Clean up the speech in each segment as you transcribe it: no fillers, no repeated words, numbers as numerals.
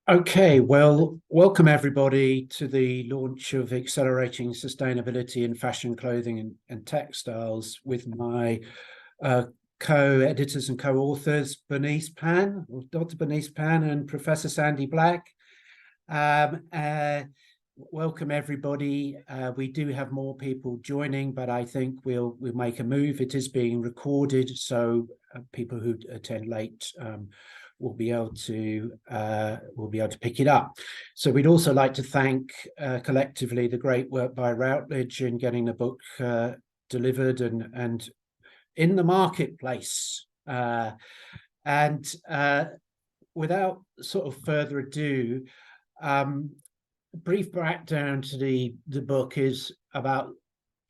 Okay, well, welcome everybody to the launch of Accelerating Sustainability in Fashion, Clothing and Textiles with my co-editors and co-authors, Dr. Bernice Pan and Professor Sandy Black. Welcome everybody. We do have more people joining, but I think we'll make a move. It is being recorded, so people who attend late we'll be able to pick it up. So we'd also like to thank collectively the great work by Routledge in getting the book delivered and in the marketplace. Without sort of further ado, brief background to the book is about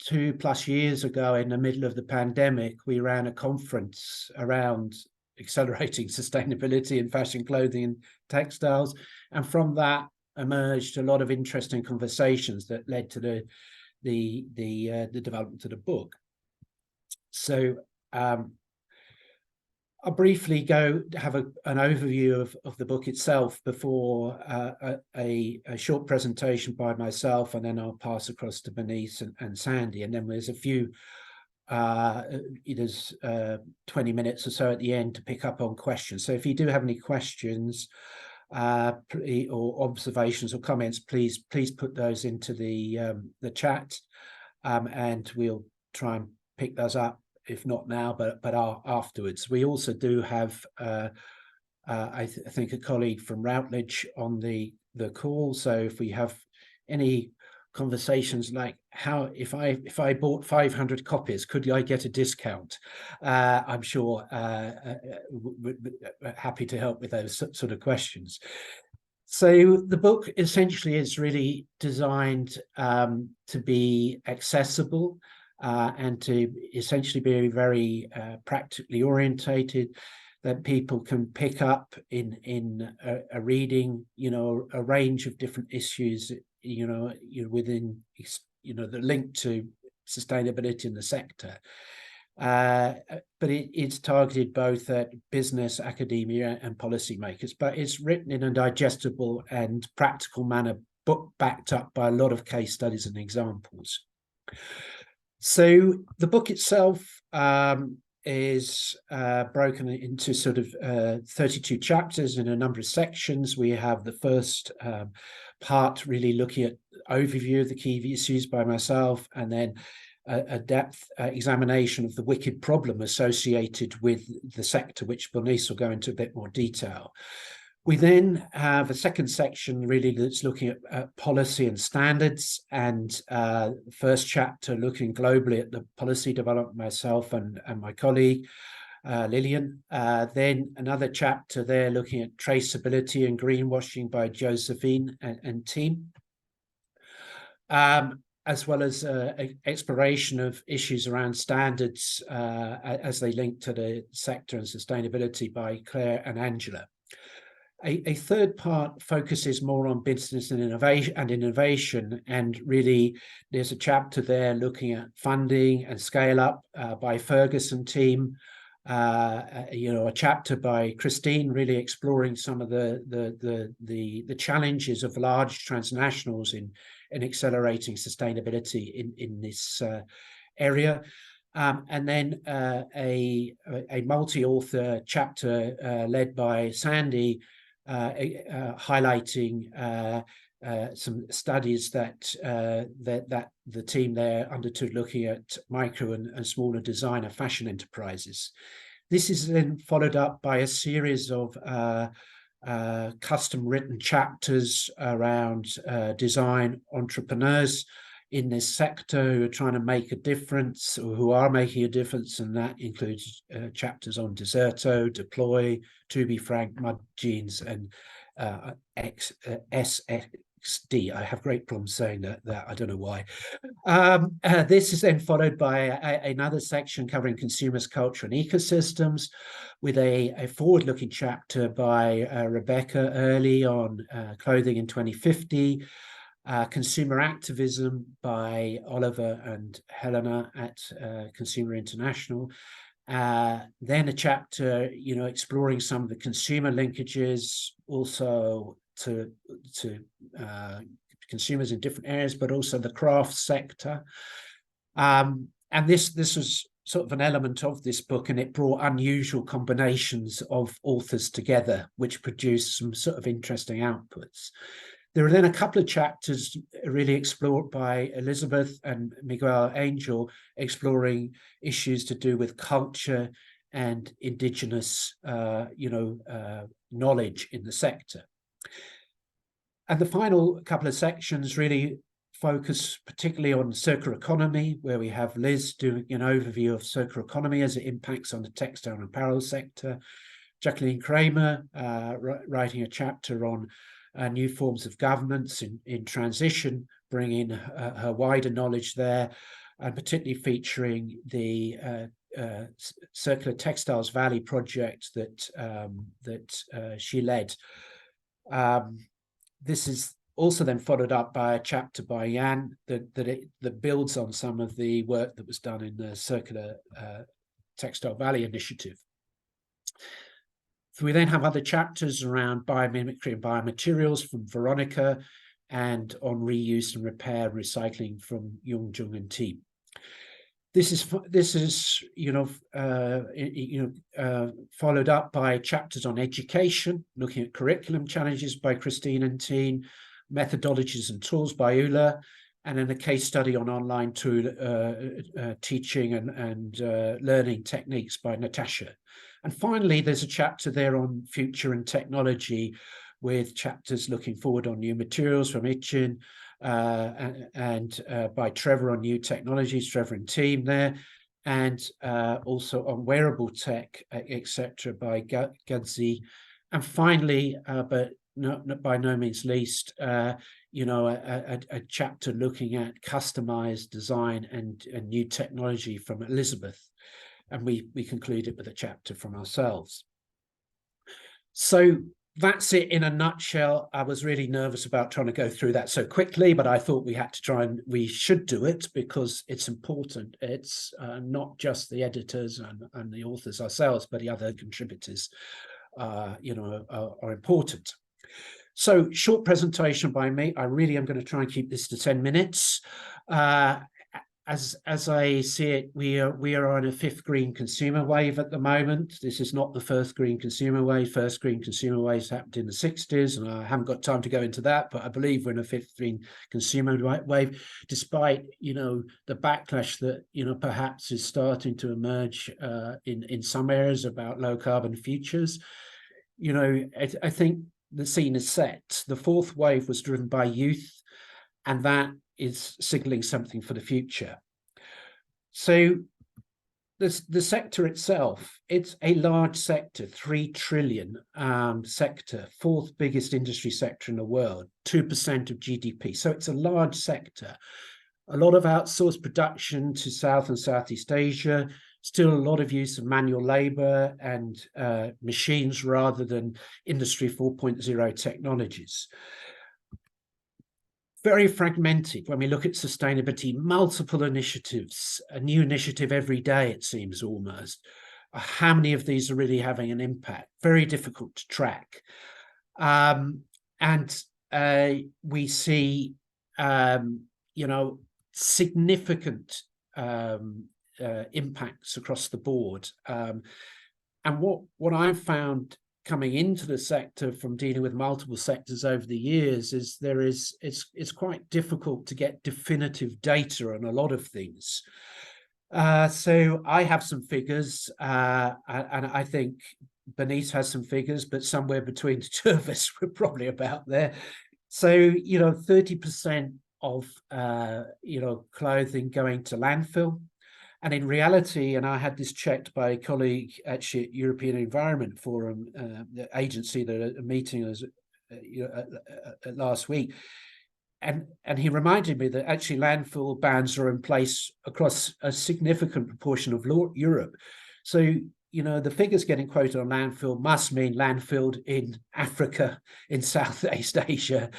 2+ years ago, in the middle of the pandemic, we ran a conference around accelerating sustainability in fashion, clothing and textiles, and from that emerged a lot of interesting conversations that led to the development of the book. So I'll briefly have an overview of the book itself before a short presentation by myself, and then I'll pass across to Bernice and Sandy, and then there's a few there's 20 minutes or so at the end to pick up on questions. So if you do have any questions or observations or comments, please put those into the chat, and we'll try and pick those up, if not now, but afterwards. We also do have I think a colleague from Routledge on the call, so if we have any conversations like how if I bought 500 copies, could I get a discount? I'm sure happy to help with those sort of questions. So the book essentially is really designed to be accessible and to essentially be very practically orientated, that people can pick up in a reading, a range of different issues, within, the link to sustainability in the sector. But it's targeted both at business, academia and policymakers, but it's written in a digestible and practical manner, book backed up by a lot of case studies and examples. So the book itself is broken into sort of 32 chapters in a number of sections. We have the first part really looking at overview of the key issues by myself, and then a depth examination of the wicked problem associated with the sector, which Bernice will go into a bit more detail. We then have a second section really that's looking at policy and standards, and first chapter looking globally at the policy development myself and my colleague Lillian. Then another chapter there looking at traceability and greenwashing by Josephine and team, as well as exploration of issues around standards as they link to the sector and sustainability by Claire and Angela. A third part focuses more on business and innovation, and really there's a chapter there looking at funding and scale up by Ferguson team, a chapter by Christine really exploring some of the challenges of large transnationals in accelerating sustainability in this area. And then a multi-author chapter led by Sandy, highlighting some studies that the team there undertook looking at micro and smaller designer fashion enterprises. This is then followed up by a series of custom written chapters around design entrepreneurs in this sector who are trying to make a difference, or who are making a difference, and that includes chapters on Deserto, Deploy, To Be Frank, Mud Jeans, and SXD. I have great problems saying that I don't know why. This is then followed by another section covering consumers, culture and ecosystems, with a forward-looking chapter by Rebecca Early on clothing in 2050, Consumer Activism by Oliver and Helena at Consumer International. Then a chapter, exploring some of the consumer linkages, also to consumers in different areas, but also the craft sector. And this was sort of an element of this book, and it brought unusual combinations of authors together, which produced some sort of interesting outputs. There are then a couple of chapters really explored by Elizabeth and Miguel Angel, exploring issues to do with culture and indigenous, knowledge in the sector. And the final couple of sections really focus particularly on circular economy, where we have Liz doing an overview of circular economy as it impacts on the textile and apparel sector, Jacqueline Kramer writing a chapter on new forms of governance in transition, bringing her wider knowledge there, and particularly featuring the Circular Textiles Valley project that she led. This is also then followed up by a chapter by Jan that builds on some of the work that was done in the Circular Textile Valley initiative. So we then have other chapters around biomimicry and biomaterials from Veronica, and on reuse and repair recycling from Young-Jung and team. This is followed up by chapters on education, looking at curriculum challenges by Christine and team, methodologies and tools by Ula, and then a case study on online tool teaching and learning techniques by Natasha. And finally, there's a chapter there on future and technology, with chapters looking forward on new materials from Itchin, and by Trevor on new technologies, Trevor and team there, and also on wearable tech, etc. by Gadzi. And finally, but not by no means least, a chapter looking at customized design and new technology from Elizabeth. And we concluded with a chapter from ourselves. So that's it in a nutshell. I was really nervous about trying to go through that so quickly, but I thought we should do it because it's important. It's not just the editors and the authors ourselves, but the other contributors, are important. So, short presentation by me. I really am going to try and keep this to 10 minutes. As I see it, we are on a fifth green consumer wave at the moment. This is not the first green consumer wave. First green consumer waves happened in the 60s, and I haven't got time to go into that, but I believe we're in a fifth green consumer wave, despite, the backlash that, perhaps is starting to emerge in some areas about low carbon futures. I think the scene is set. The fourth wave was driven by youth, and that is signaling something for the future. So the sector itself, it's a large sector, 3 trillion sector, fourth biggest industry sector in the world, 2% of GDP. So it's a large sector. A lot of outsourced production to South and Southeast Asia, still a lot of use of manual labor and machines rather than Industry 4.0 technologies. Very fragmented when we look at sustainability, multiple initiatives, a new initiative every day, it seems almost. How many of these are really having an impact? Very difficult to track. And we see, significant impacts across the board. And what I've found coming into the sector from dealing with multiple sectors over the years is it's quite difficult to get definitive data on a lot of things. So I have some figures, and I think Bernice has some figures, but somewhere between the two of us, we're probably about there. So 30% of clothing going to landfill. And in reality, and I had this checked by a colleague actually at European Environment Forum, the agency that are meeting us last week, and he reminded me that actually landfill bans are in place across a significant proportion of Europe. So the figures getting quoted on landfill must mean landfilled in Africa, in Southeast Asia,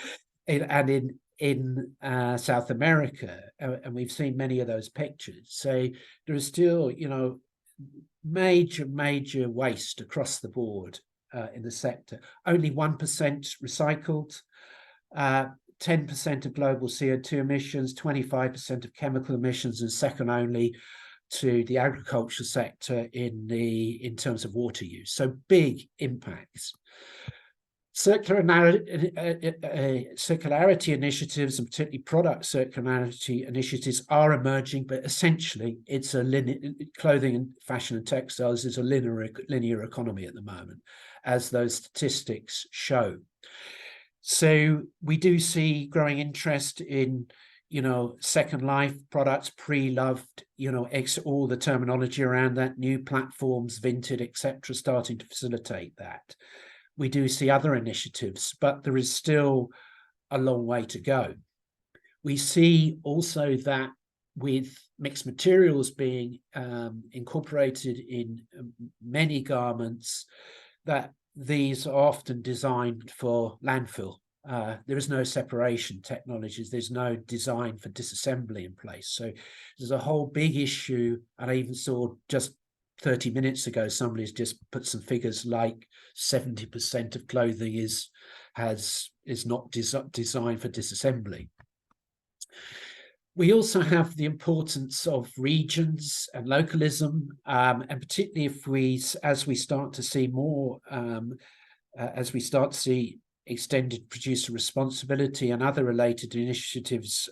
and in South America, and we've seen many of those pictures. So there is still, major waste across the board. in the sector. Only 1% recycled, 10% of global CO2 emissions, 25% of chemical emissions, and second only to the agricultural sector in terms of water use. So big impacts. Circularity initiatives, and particularly product circularity initiatives, are emerging, but essentially it's clothing and fashion and textiles is a linear economy at the moment, as those statistics show. So we do see growing interest in, second life products, pre-loved, all the terminology around that, new platforms, Vinted, etc., starting to facilitate that. We do see other initiatives, but there is still a long way to go. We see also that with mixed materials being incorporated in many garments, that these are often designed for landfill. There is no separation technologies. There's no design for disassembly in place. So there's a whole big issue. And I even saw just 30 minutes ago, somebody's just put some figures like 70% of clothing is not designed for disassembly. We also have the importance of regions and localism, and particularly as we start to see more, as we start to see extended producer responsibility and other related initiatives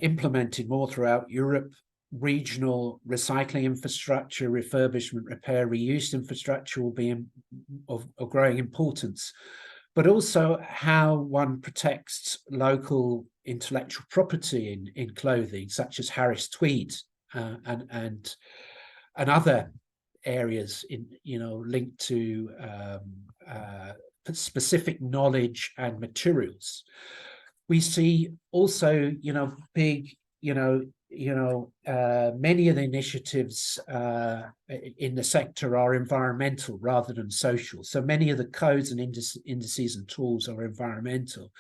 implemented more throughout Europe. Regional recycling infrastructure, refurbishment, repair, reuse infrastructure will be of growing importance, but also how one protects local intellectual property in clothing, such as Harris tweed and other areas linked to specific knowledge and materials. We see also, big, many of the initiatives in the sector are environmental rather than social. So many of the codes and indices and tools are environmental,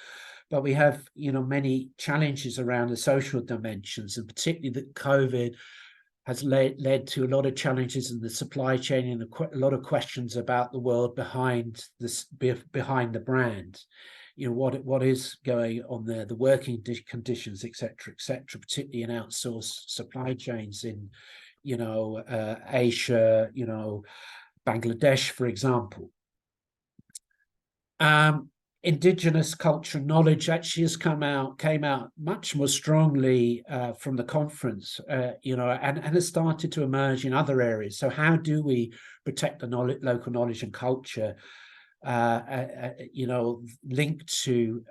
but we have, many challenges around the social dimensions, and particularly that COVID has led to a lot of challenges in the supply chain and a lot of questions about the world behind the brand. What is going on there, the working conditions, etc., particularly in outsourced supply chains in, Asia, Bangladesh, for example. Indigenous culture knowledge actually came out much more strongly from the conference, and has started to emerge in other areas. So how do we protect the local knowledge and culture, linked to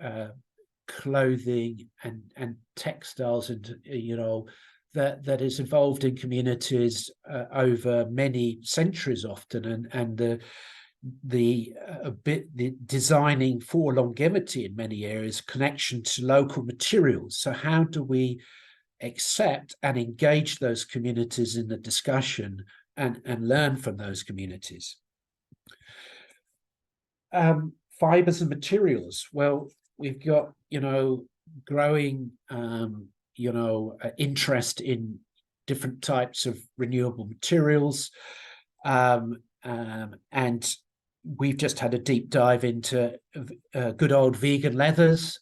clothing and textiles, and that is evolved in communities over many centuries often, and the designing for longevity in many areas, connection to local materials. So how do we accept and engage those communities in the discussion and learn from those communities? Fibers and materials. Well, we've got, growing, interest in different types of renewable materials. And we've just had a deep dive into good old vegan leathers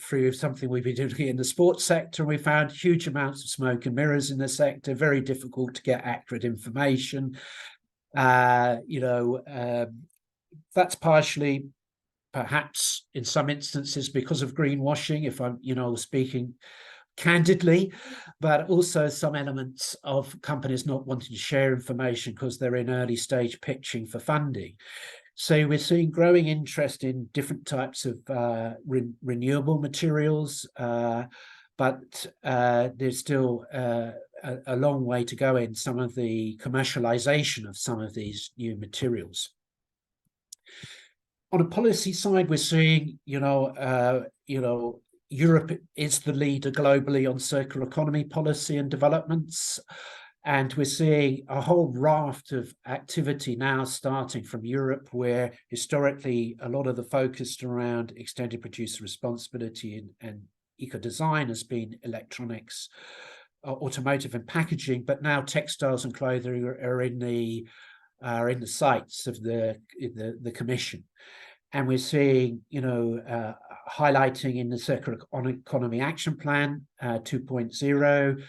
through something we've been doing in the sports sector. We found huge amounts of smoke and mirrors in the sector, very difficult to get accurate information. That's partially, perhaps in some instances, because of greenwashing, if I'm, speaking candidly, but also some elements of companies not wanting to share information because they're in early stage pitching for funding. So we're seeing growing interest in different types of renewable materials, but there's still a long way to go in some of the commercialization of some of these new materials. On a policy side, we're seeing, Europe is the leader globally on circular economy policy and developments. And we're seeing a whole raft of activity now starting from Europe, where historically a lot of the focus around extended producer responsibility and eco-design has been electronics, automotive and packaging, but now textiles and clothing are in the are in the sights of the Commission. And we're seeing, highlighting in the Circular Economy Action Plan 2.0,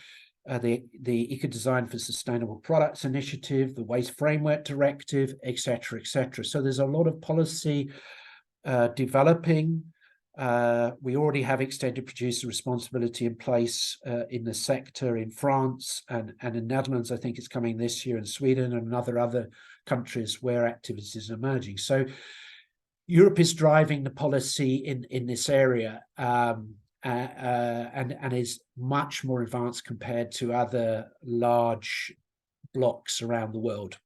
the Eco-Design for Sustainable Products Initiative, the Waste Framework Directive, et cetera, et cetera. So there's a lot of policy developing. We already have extended producer responsibility in place in the sector in France and in Netherlands. I think it's coming this year in Sweden and other countries where activities are emerging. So Europe is driving the policy in this area and is much more advanced compared to other large blocks around the world.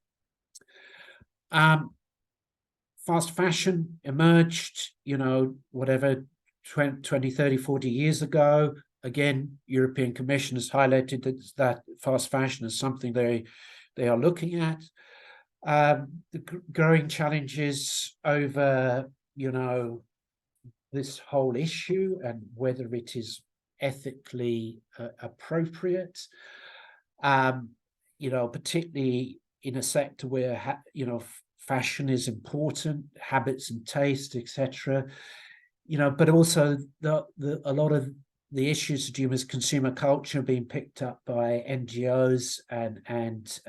Fast fashion emerged, 20, 30, 40 years ago. Again, European Commission has highlighted that fast fashion is something they are looking at. The growing challenges over, this whole issue and whether it is ethically appropriate, particularly in a sector where, fashion is important, habits and taste, etc. But also a lot of the issues to do with consumer culture being picked up by NGOs and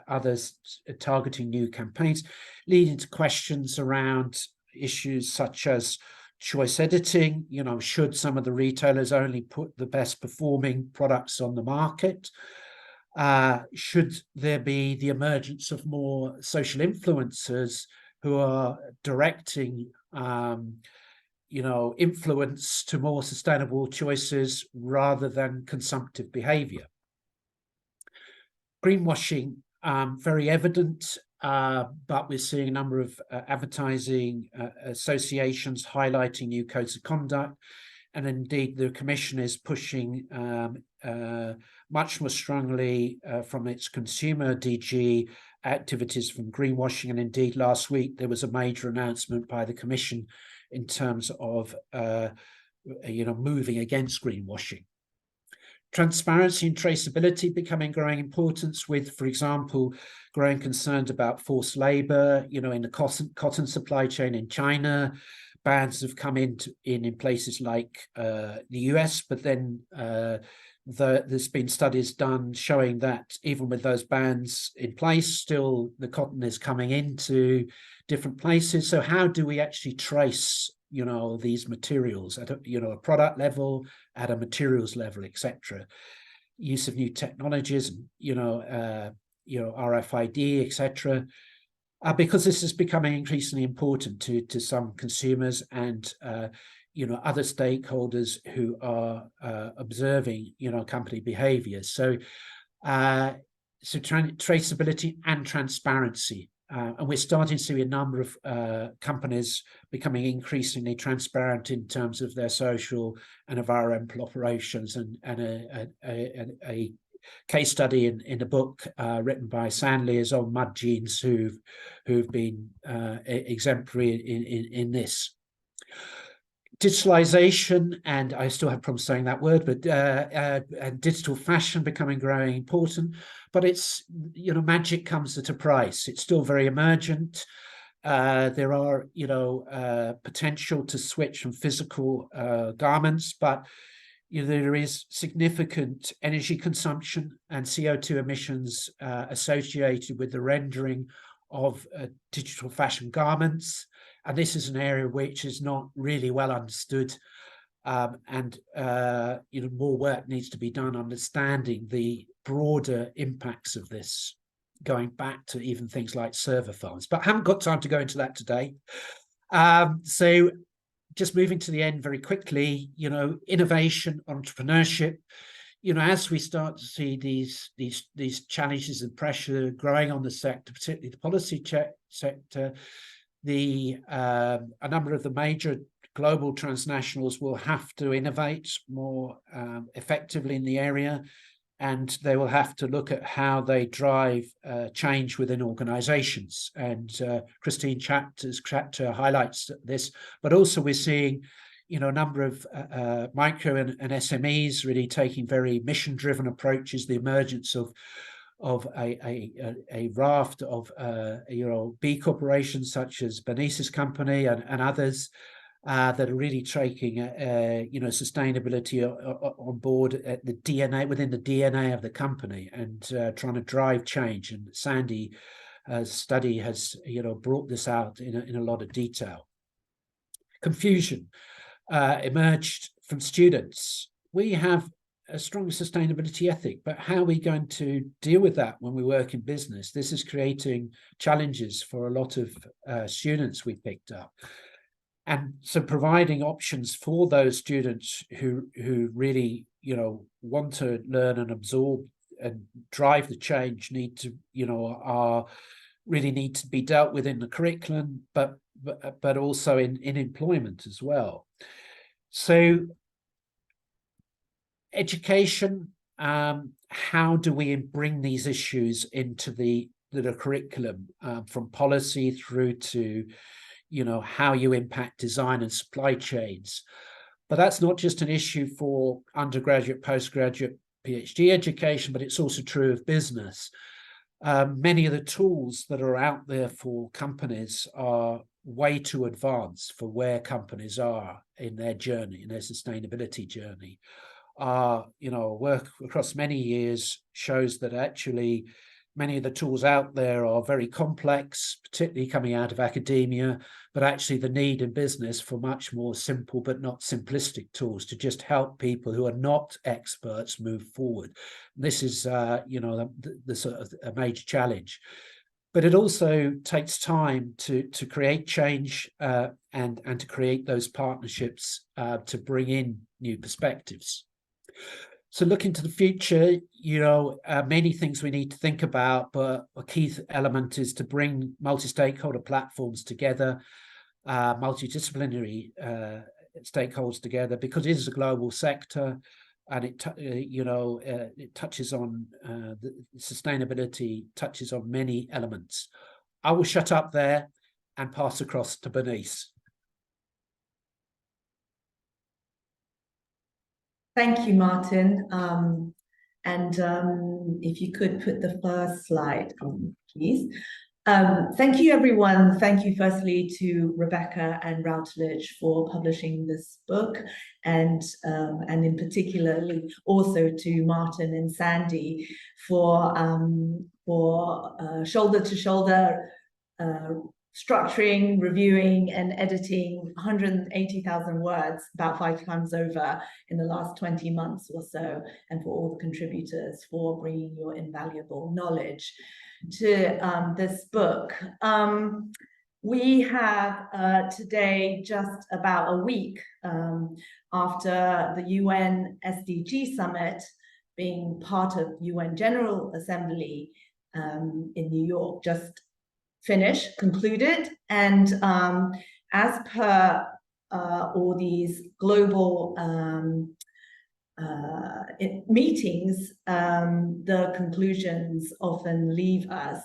others targeting new campaigns, leading to questions around issues such as choice editing. Should some of the retailers only put the best performing products on the market? Should there be the emergence of more social influencers who are directing influence to more sustainable choices rather than consumptive behavior? Greenwashing, very evident, but we're seeing a number of advertising associations highlighting new codes of conduct. And indeed, the Commission is pushing much more strongly from its consumer DG activities from greenwashing. And indeed, last week, there was a major announcement by the Commission in terms of moving against greenwashing. Transparency and traceability becoming growing importance with, for example, growing concerns about forced labor, in the cotton supply chain in China. Bans have come in places like the US, but then there's been studies done showing that even with those bans in place, still the cotton is coming into different places. So how do we actually trace these materials at a product level, at a materials level, etc.? Use of new technologies, RFID, etc. Because this is becoming increasingly important to some consumers and other stakeholders who are observing company behavior. So traceability and transparency. And we're starting to see a number of companies becoming increasingly transparent in terms of their social and environmental operations. And a case study in the book written by Sanley is on Mud Jeans, who've been exemplary in this. Digitalization, and I still have problems saying that word, but and digital fashion becoming growing important. But it's, magic comes at a price. It's still very emergent. There are, potential to switch from physical garments, but there is significant energy consumption and CO2 emissions associated with the rendering of digital fashion garments. And this is an area which is not really well understood. And more work needs to be done understanding the broader impacts of this, going back to even things like server farms. But I haven't got time to go into that today. So just moving to the end very quickly, innovation, entrepreneurship. As we start to see these challenges and pressure growing on the sector, particularly the policy sector, a number of the major global transnationals will have to innovate more effectively in the area, and they will have to look at how they drive change within organizations. And Christine Chapter's chapter highlights this, but also we're seeing a number of micro and SMEs really taking very mission-driven approaches, the emergence of of a raft of B corporations such as Bernice's company and others that are really taking sustainability on board at the DNA, within the DNA of the company, and trying to drive change. And Sandy's study has brought this out in a lot of detail. Confusion emerged from students. We have a strong sustainability ethic, but how are we going to deal with that when we work in business? This is creating challenges for a lot of students we picked up. And so providing options for those students who really, want to learn and absorb and drive the change need to be dealt with in the curriculum, but also in employment as well. So education, how do we bring these issues into the curriculum, from policy through to how you impact design and supply chains? But that's not just an issue for undergraduate, postgraduate, PhD education, but it's also true of business. Many of the tools that are out there for companies are way too advanced for where companies are in their journey, in their sustainability journey. Work across many years shows that actually many of the tools out there are very complex, particularly coming out of academia, but actually the need in business for much more simple but not simplistic tools to just help people who are not experts move forward. This is, the sort of a major challenge. But it also takes time to create change and to create those partnerships to bring in new perspectives. So looking to the future, many things we need to think about, but a key element is to bring multi-stakeholder platforms together, multidisciplinary stakeholders together, because it is a global sector, and it touches on the sustainability, touches on many elements. I will shut up there and pass across to Bernice. Thank you, Martin. If you could put the first slide on, please. Thank you, everyone. Thank you, firstly, to Rebecca and Routledge for publishing this book, and in particular, also to Martin and Sandy for shoulder-to-shoulder structuring, reviewing, and editing 180,000 words, about 5 times over in the last 20 months or so, and for all the contributors for bringing your invaluable knowledge to this book. We have today just about a week after the UN SDG Summit, being part of UN General Assembly in New York, just concluded, and as per all these global meetings, the conclusions often leave us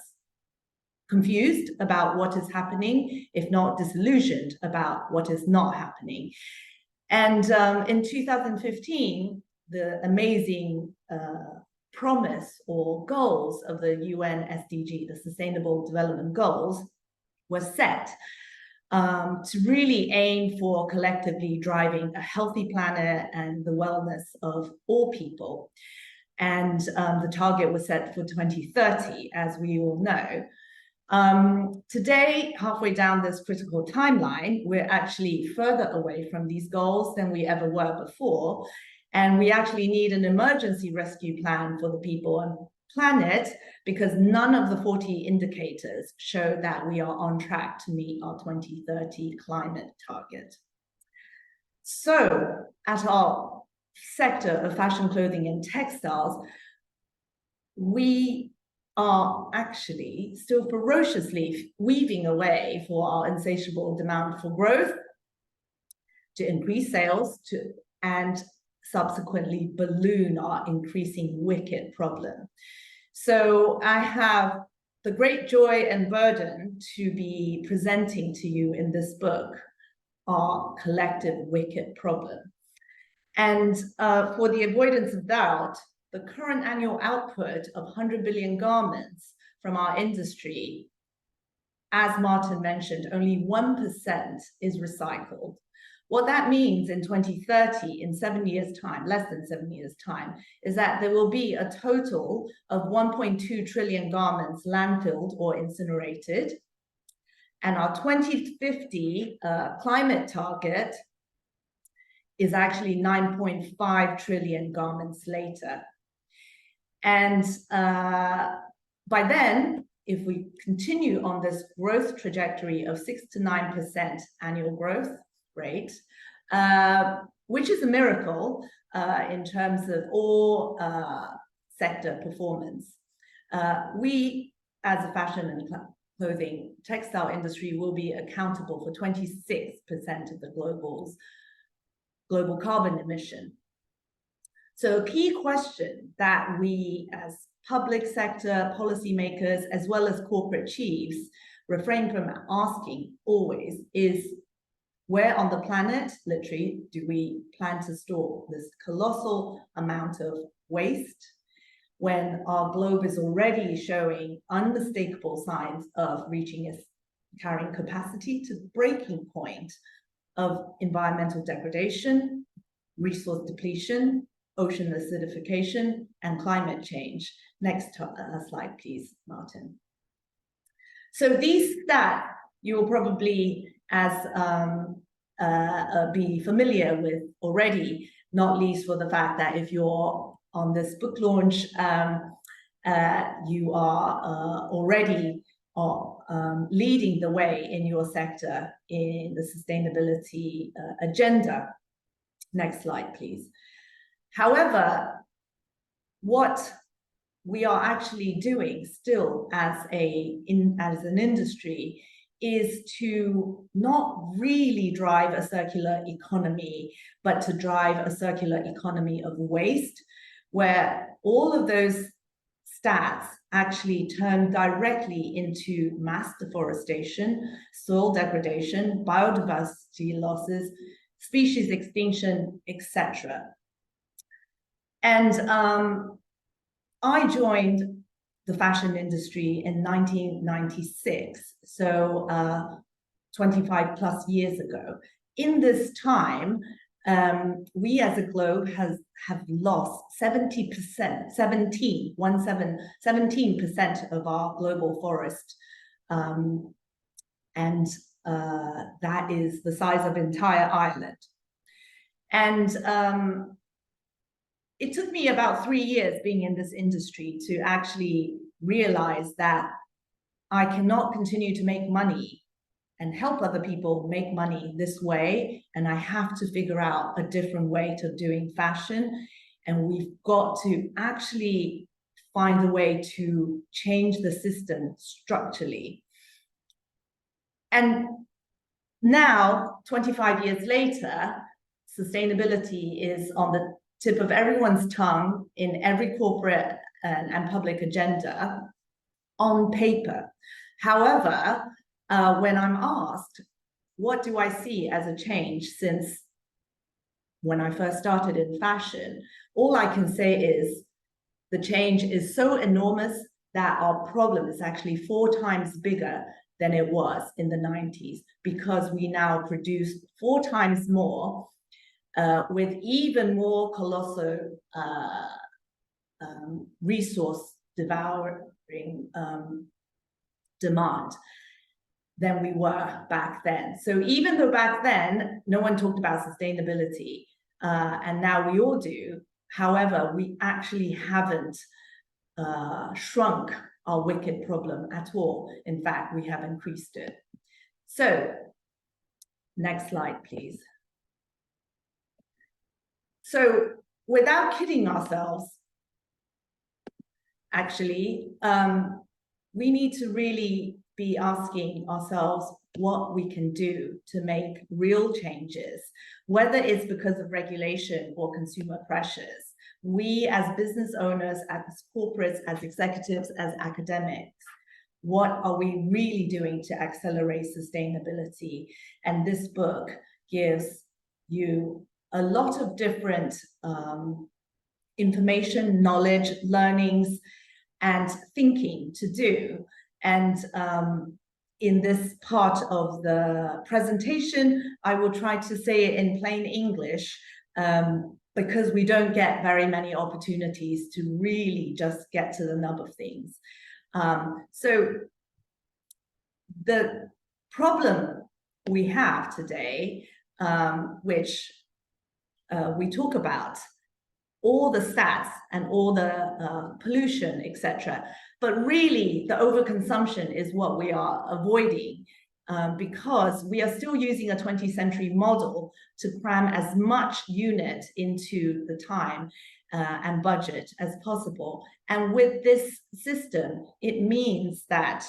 confused about what is happening, if not disillusioned about what is not happening. And in 2015, the amazing promise or goals of the UN SDG, the Sustainable Development Goals, was set to really aim for collectively driving a healthy planet and the wellness of all people. And the target was set for 2030, as we all know. Today, halfway down this critical timeline, we're actually further away from these goals than we ever were before. And we actually need an emergency rescue plan for the people on planet, because none of the 40 indicators show that we are on track to meet our 2030 climate target. So at our sector of fashion, clothing, and textiles, we are actually still ferociously weaving away for our insatiable demand for growth, to increase sales, and subsequently balloon our increasing wicked problem. So I have the great joy and burden to be presenting to you in this book our collective wicked problem. And for the avoidance of doubt, the current annual output of 100 billion garments from our industry, as Martin mentioned, only 1% is recycled. What that means in 2030, in 7 years' time, less than 7 years' time, is that there will be a total of 1.2 trillion garments landfilled or incinerated. And our 2050 climate target is actually 9.5 trillion garments later. And by then, if we continue on this growth trajectory of 6 to 9% annual growth rate, which is a miracle in terms of all sector performance, we, as a fashion and clothing textile industry, will be accountable for 26% of the global carbon emission. So a key question that we as public sector policymakers, as well as corporate chiefs, refrain from asking always is, where on the planet, literally, do we plan to store this colossal amount of waste when our globe is already showing unmistakable signs of reaching its carrying capacity to the breaking point of environmental degradation, resource depletion, ocean acidification, and climate change. Next slide, please, Martin. So these stats you will probably be familiar with already, not least for the fact that if you're on this book launch, you are already leading the way in your sector in the sustainability agenda. Next slide, please. However, what we are actually doing still as an industry is to not really drive a circular economy, but to drive a circular economy of waste, where all of those stats actually turn directly into mass deforestation, soil degradation, biodiversity losses, species extinction, etc. And I joined the fashion industry in 1996, so 25 plus years ago. In this time, we as a globe have lost 17% of our global forest, and that is the size of an entire island. And it took me about 3 years being in this industry to actually realize that I cannot continue to make money and help other people make money this way, and I have to figure out a different way to doing fashion, and we've got to actually find a way to change the system structurally. And now, 25 years later, sustainability is on the tip of everyone's tongue in every corporate and public agenda on paper. However, when I'm asked, what do I see as a change since when I first started in fashion, all I can say is the change is so enormous that our problem is actually 4 times bigger than it was in the 90s, because we now produce 4 times more with even more colossal resource devouring demand than we were back then. So even though back then no one talked about sustainability, and now we all do, however, we actually haven't shrunk our wicked problem at all. In fact, we have increased it. So next slide, please. So without kidding ourselves, actually, we need to really be asking ourselves what we can do to make real changes, whether it's because of regulation or consumer pressures. We as business owners, as corporates, as executives, as academics, what are we really doing to accelerate sustainability? And this book gives you a lot of different information, knowledge, learnings, and thinking to do. And in this part of the presentation, I will try to say it in plain English, because we don't get very many opportunities to really just get to the nub of things. So the problem we have today, which we talk about, all the stats and all the pollution, etc. But really, the overconsumption is what we are avoiding, because we are still using a 20th century model to cram as much unit into the time and budget as possible. And with this system, it means that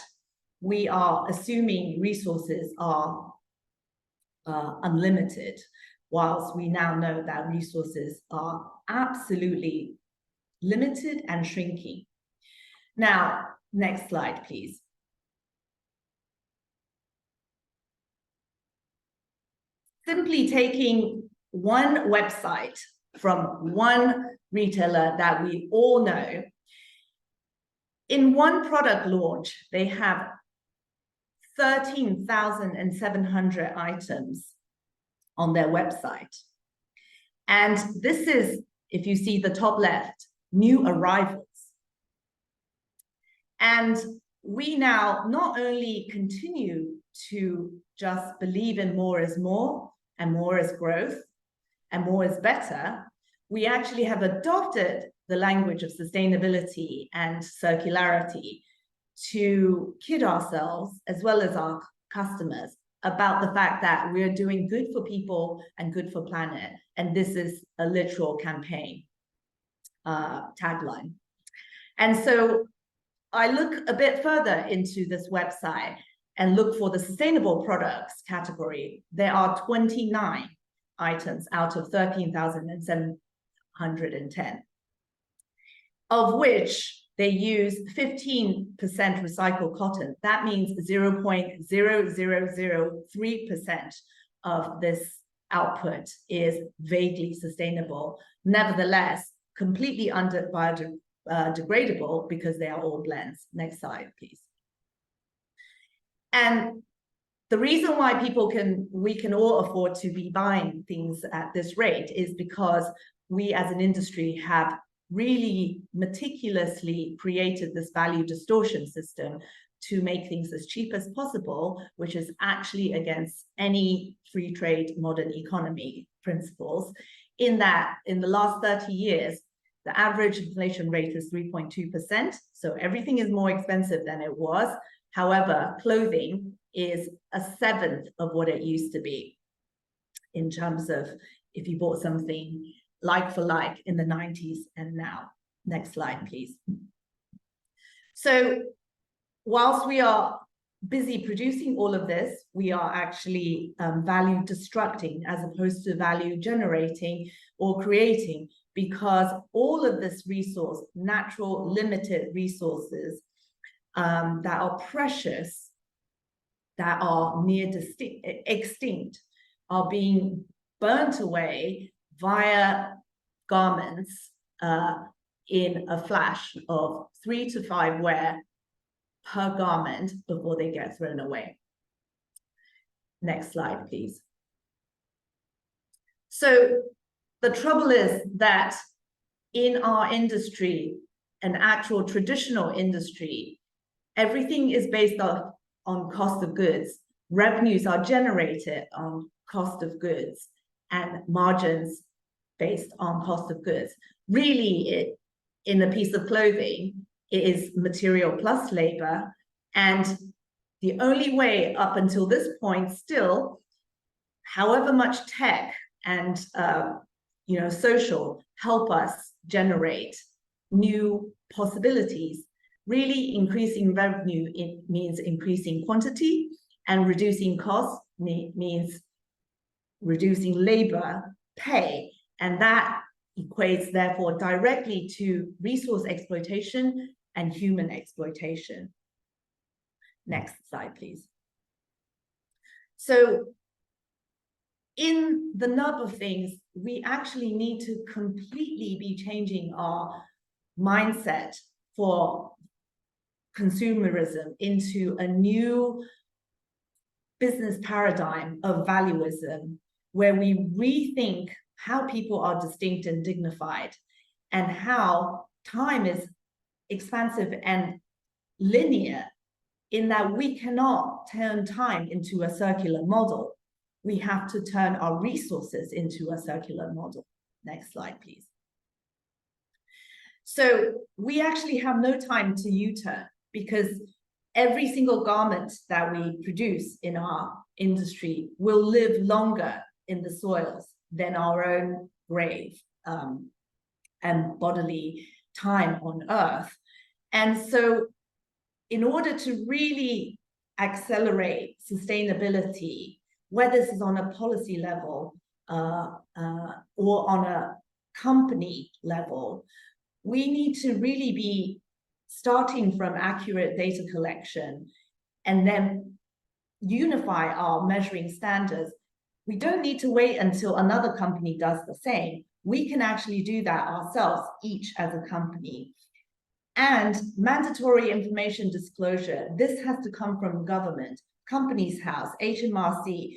we are assuming resources are unlimited, whilst we now know that resources are absolutely limited and shrinking. Now, next slide, please. Simply taking one website from one retailer that we all know, in one product launch, they have 13,700 items on their website. And this is, if you see the top left, new arrivals. And we now not only continue to just believe in more is more, and more is growth, and more is better, we actually have adopted the language of sustainability and circularity to kid ourselves as well as our customers about the fact that we're doing good for people and good for planet. And this is a literal campaign tagline. And so I look a bit further into this website and look for the sustainable products category. There are 29 items out of 13,710, of which they use 15% recycled cotton. That means 0.0003% of this output is vaguely sustainable. Nevertheless, completely biodegradable because they are all blends. Next slide, please. And the reason why we can all afford to be buying things at this rate is because we as an industry have really meticulously created this value distortion system to make things as cheap as possible, which is actually against any free trade modern economy principles, in that in the last 30 years, the average inflation rate is 3.2%. So everything is more expensive than it was. However, clothing is a seventh of what it used to be in terms of if you bought something like for like in the 90s and now. Next slide, please. So whilst we are busy producing all of this, we are actually value destructing as opposed to value generating or creating, because all of this resource, natural limited resources that are precious, that are near extinct, are being burnt away via garments in a flash of 3 to 5 wear per garment before they get thrown away. Next slide, please. So the trouble is that in our industry, an actual traditional industry, everything is based on cost of goods. Revenues are generated on cost of goods and margins based on cost of goods. Really, in a piece of clothing, it is material plus labor. And the only way up until this point still, however much tech and social help us generate new possibilities, really increasing revenue, it means increasing quantity, and reducing costs means reducing labor pay. And that equates, therefore, directly to resource exploitation and human exploitation. Next slide, please. So in the nub of things, we actually need to completely be changing our mindset for consumerism into a new business paradigm of valuism, where we rethink how people are distinct and dignified, and how time is expansive and linear, in that we cannot turn time into a circular model. We have to turn our resources into a circular model. Next slide, please. So we actually have no time to U-turn, because every single garment that we produce in our industry will live longer in the soils than our own grave and bodily time on Earth. And so in order to really accelerate sustainability, whether this is on a policy level or on a company level, we need to really be starting from accurate data collection and then unify our measuring standards. We don't need to wait until another company does the same. We can actually do that ourselves, each as a company. And mandatory information disclosure, this has to come from government, Companies House, HMRC.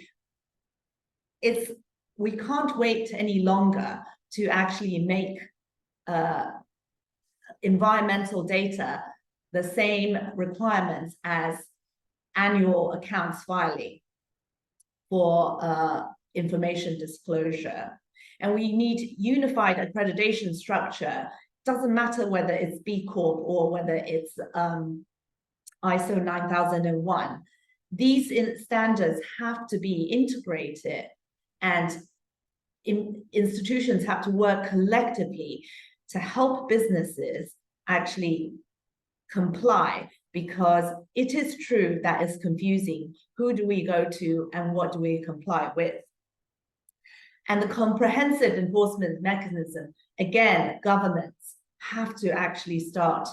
We can't wait any longer to actually make environmental data the same requirements as annual accounts filing for information disclosure. And we need unified accreditation structure. Doesn't matter whether it's B Corp or whether it's ISO 9001. These standards have to be integrated, and institutions have to work collectively to help businesses actually comply, because it is true that it's confusing. Who do we go to and what do we comply with? And the comprehensive enforcement mechanism, again, governments have to actually start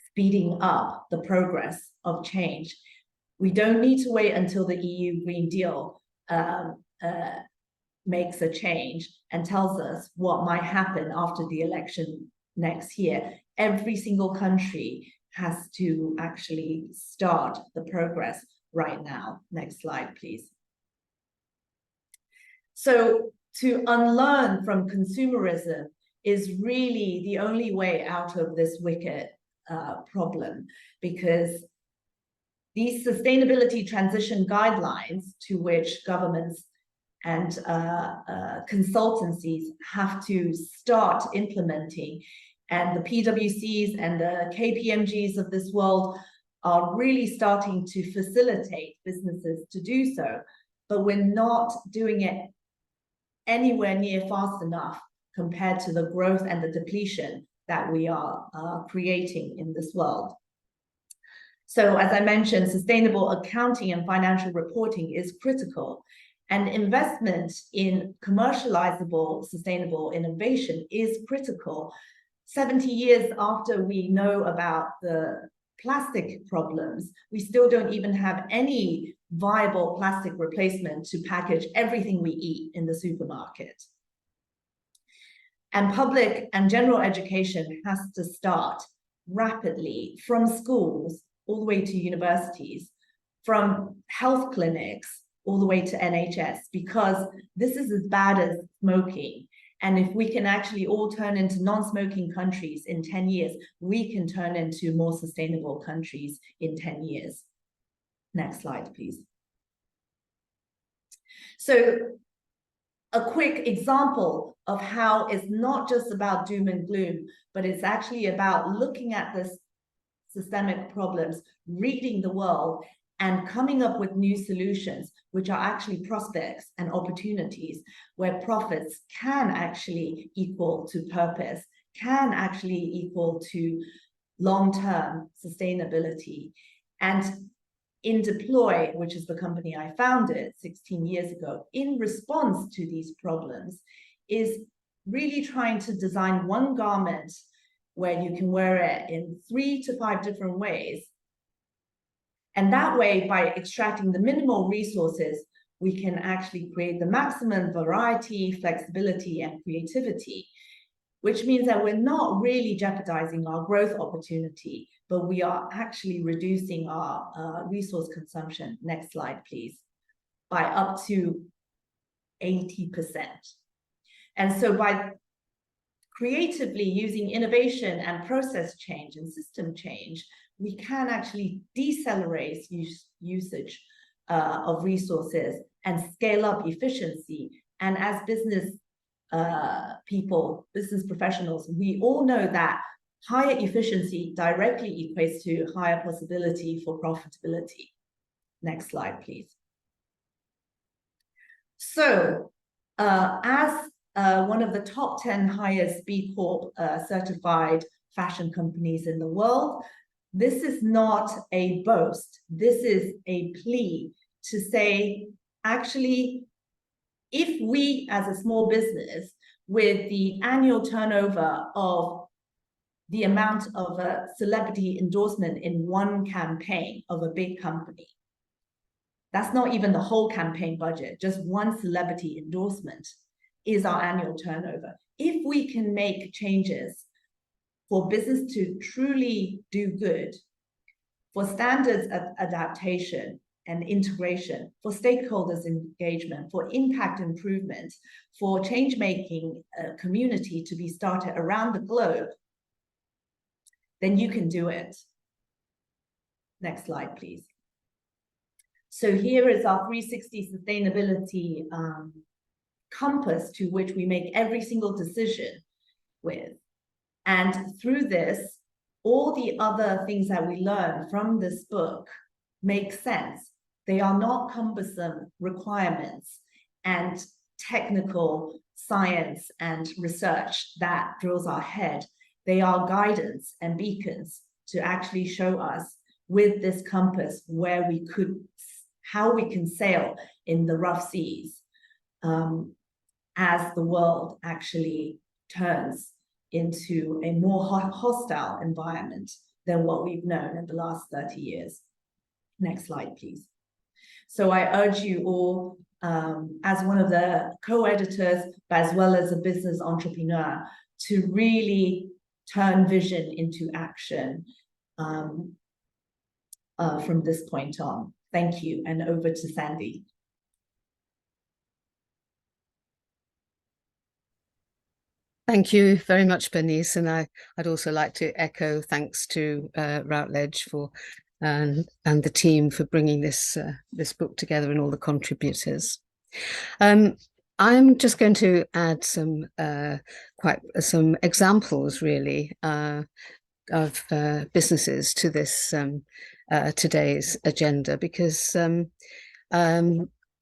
speeding up the progress of change. We don't need to wait until the EU Green Deal makes a change and tells us what might happen after the election next year. Every single country has to actually start the progress right now. Next slide, please. So to unlearn from consumerism is really the only way out of this wicked problem, because these sustainability transition guidelines to which governments and consultancies have to start implementing, and the PwCs and the KPMGs of this world are really starting to facilitate businesses to do so, but we're not doing it anywhere near fast enough compared to the growth and the depletion that we are creating in this world. So as I mentioned, sustainable accounting and financial reporting is critical, and investment in commercializable sustainable innovation is critical. 70 years after we know about the plastic problems, we still don't even have any viable plastic replacement to package everything we eat in the supermarket. And public and general education has to start rapidly from schools all the way to universities, from health clinics all the way to NHS, because this is as bad as smoking. And if we can actually all turn into non-smoking countries in 10 years, we can turn into more sustainable countries in 10 years. Next slide, please. So a quick example of how it's not just about doom and gloom, but it's actually about looking at this systemic problems, reading the world, and coming up with new solutions, which are actually prospects and opportunities where profits can actually equal to purpose, can actually equal to long-term sustainability. And in Deploy, which is the company I founded 16 years ago, in response to these problems, is really trying to design one garment where you can wear it in 3 to 5 different ways. And that way, by extracting the minimal resources, we can actually create the maximum variety, flexibility, and creativity, which means that we're not really jeopardizing our growth opportunity, but we are actually reducing our resource consumption. Next slide, please, by up to 80%. And so by creatively using innovation and process change and system change, we can actually decelerate usage of resources and scale up efficiency. And as business business professionals, we all know that higher efficiency directly equates to higher possibility for profitability. Next slide, please. So as one of the top 10 highest B Corp certified fashion companies in the world, this is not a boast. This is a plea to say, actually, if we as a small business with the annual turnover of the amount of a celebrity endorsement in one campaign of a big company, that's not even the whole campaign budget, just one celebrity endorsement is our annual turnover. If we can make changes for business to truly do good, for standards of adaptation and integration, for stakeholders engagement, for impact improvement, for change-making community to be started around the globe, then you can do it. Next slide, please. So here is our 360 sustainability compass to which we make every single decision with. And through this, all the other things that we learn from this book make sense. They are not cumbersome requirements and technical science and research that drills our head. They are guidance and beacons to actually show us with this compass where we could, how we can sail in the rough seas as the world actually turns into a more hostile environment than what we've known in the last 30 years. Next slide, please. So I urge you all, as one of the co-editors, but as well as a business entrepreneur, to really turn vision into action from this point on. Thank you, and over to Sandy. Thank you very much, Bernice, and I'd also like to echo thanks to Routledge for and the team for bringing this book together and all the contributors. I'm just going to add some examples really of businesses to this today's agenda, because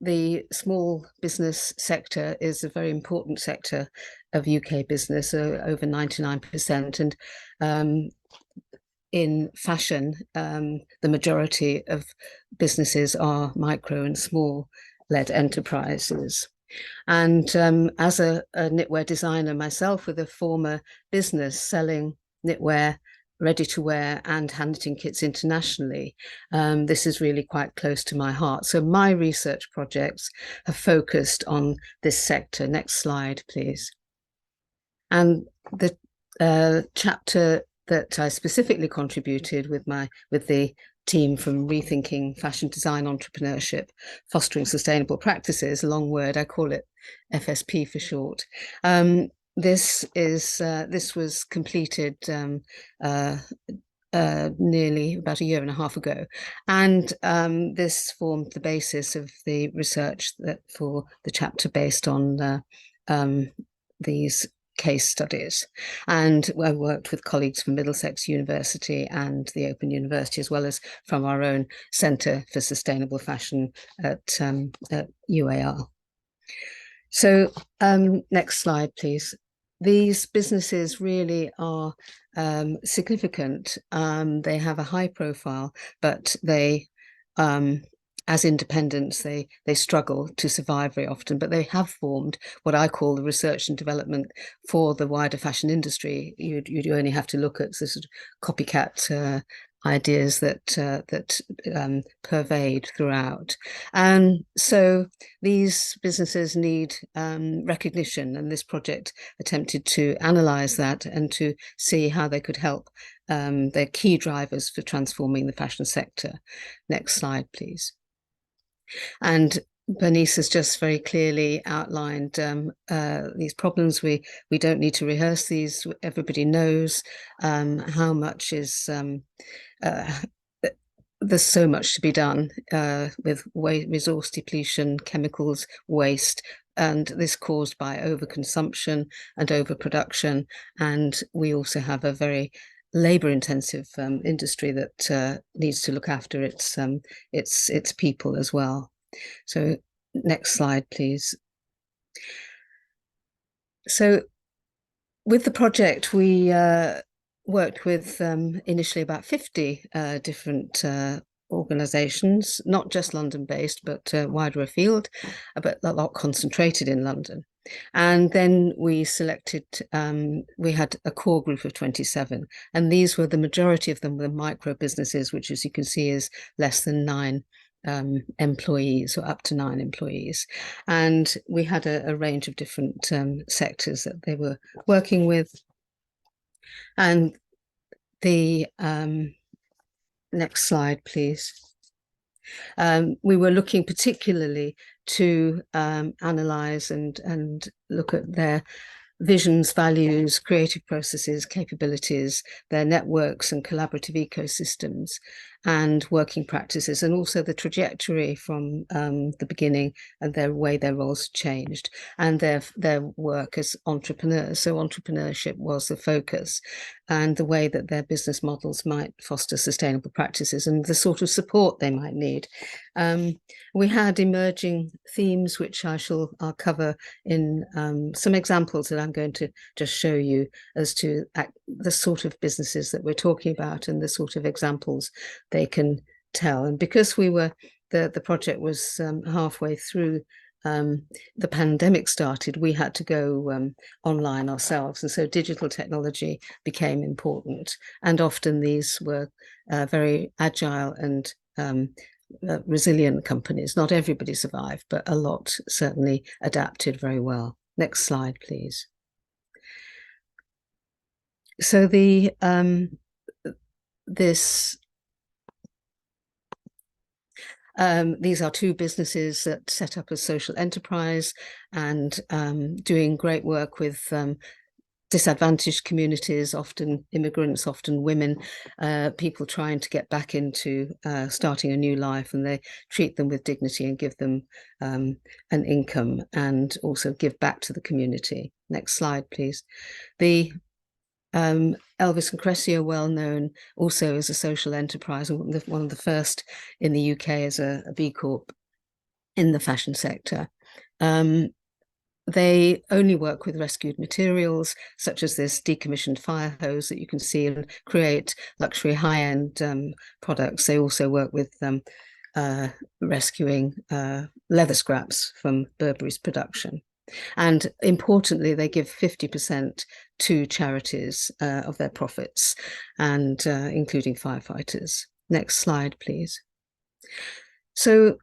the small business sector is a very important sector of UK business, over 99%, and in fashion, the majority of businesses are micro and small led enterprises. And as a knitwear designer myself, with a former business selling knitwear, ready-to-wear and hand-knitting kits internationally, this is really quite close to my heart. So my research projects have focused on this sector. Next slide, please. And the chapter that I specifically contributed with the team from Rethinking Fashion Design Entrepreneurship, Fostering Sustainable Practices, a long word, I call it FSP for short. This was completed nearly about a year and a half ago, and this formed the basis of the research for the chapter based on these case studies. And I worked with colleagues from Middlesex University and the Open University, as well as from our own Centre for Sustainable Fashion at UAR. So next slide, please. These businesses really are significant. They have a high profile, but they as independents, they struggle to survive very often, but they have formed what I call the research and development for the wider fashion industry. You'd only have to look at the sort of copycat ideas that pervade throughout. And so these businesses need recognition, and this project attempted to analyze that and to see how they could help their key drivers for transforming the fashion sector. Next slide, please. And Bernice has just very clearly outlined these problems. We don't need to rehearse these. Everybody knows how much is there's so much to be done with resource depletion, chemicals, waste, and this caused by overconsumption and overproduction. And we also have a very labor-intensive industry that needs to look after its people as well. So next slide, please. So with the project, we worked with initially about 50 different organisations, not just London-based, but wider afield, but a lot concentrated in London. And then we selected, we had a core group of 27, and these were, the majority of them were micro businesses, which, as you can see, is less than 9 employees, or up to 9 employees. And we had a range of different sectors that they were working with. And the next slide, please. We were looking particularly to analyze and look at their visions, values, creative processes, capabilities, their networks and collaborative ecosystems, and working practices, and also the trajectory from the beginning and their roles changed, and their work as entrepreneurs. So entrepreneurship was the focus, and the way that their business models might foster sustainable practices and the sort of support they might need. We had emerging themes, which I'll cover in some examples that I'm going to just show you as to the sort of businesses that we're talking about and the sort of examples they can tell. And because the project was halfway through, the pandemic started, we had to go online ourselves, and so digital technology became important. And often these were very agile and resilient companies. Not everybody survived, but a lot certainly adapted very well. Next slide, please. So these are 2 businesses that set up a social enterprise and doing great work with disadvantaged communities, often immigrants, often women, people trying to get back into starting a new life, and they treat them with dignity and give them an income and also give back to the community. Next slide, please. The Elvis and Cressy are well known also as a social enterprise, and one of the first in the UK as a B Corp in the fashion sector. They only work with rescued materials, such as this decommissioned fire hose that you can see, and create luxury high-end products. They also work with rescuing leather scraps from Burberry's production. And importantly, they give 50% to charities of their profits, and including firefighters. Next slide, please. So